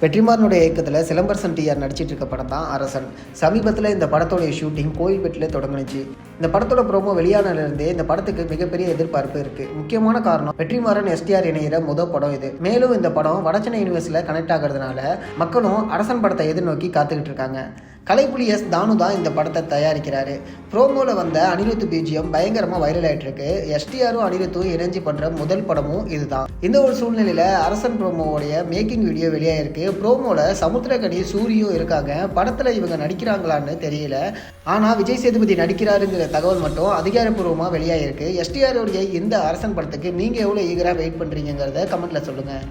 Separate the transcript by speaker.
Speaker 1: வெற்றிமாறனுடைய இயக்கத்தில் சிலம்பரசன் டிஆர் நடிச்சிட்டு இருக்க படம் தான் அரசன். சமீபத்தில் இந்த படத்தோடைய ஷூட்டிங் கோயில்பேட்டில் தொடங்குனுச்சு. இந்த படத்தோட ப்ரோமோ வெளியானதுலேருந்தே இந்த படத்துக்கு மிகப்பெரிய எதிர்பார்ப்பு இருக்குது. முக்கியமான காரணம் வெற்றிமாறன் எஸ்டிஆர் இணையிற முதல் படம் இது. மேலும் இந்த படம் வடசென்னை யூனிவர்சிட்டியில் கனெக்ட் ஆகிறதுனால மக்களும் அரசன் படத்தை எதிர்நோக்கி காத்துக்கிட்டு இருக்காங்க. கலைப்புலி எஸ் தானு தான் இந்த படத்தை தயாரிக்கிறாரு. ப்ரோமோவில் வந்த அனிருத் பிஜிஎம் பயங்கரமாக வைரல் ஆகிட்டு இருக்கு. எஸ்டிஆரும் அனிருத்தும் இணைஞ்சு பண்ணுற முதல் படமும் இதுதான். இந்த ஒரு சூழ்நிலையில் அரசன் ப்ரோமோவுடைய மேக்கிங் வீடியோ வெளியாயிருக்கு. ப்ரோமோவில் சமுத்திரக்கனி சூரியும் இருக்காங்க. படத்தில் இவங்க நடிக்கிறாங்களான்னு தெரியல. ஆனால் விஜய் சேதுபதி நடிக்கிறாருங்கிற தகவல் மட்டும் அதிகாரப்பூர்வமாக வெளியாகிருக்கு. எஸ்டிஆருடைய இந்த அரசன் படத்துக்கு நீங்கள் எவ்வளோ ஈகராக வெயிட் பண்ணுறீங்கிறத கமெண்ட்டில் சொல்லுங்கள்.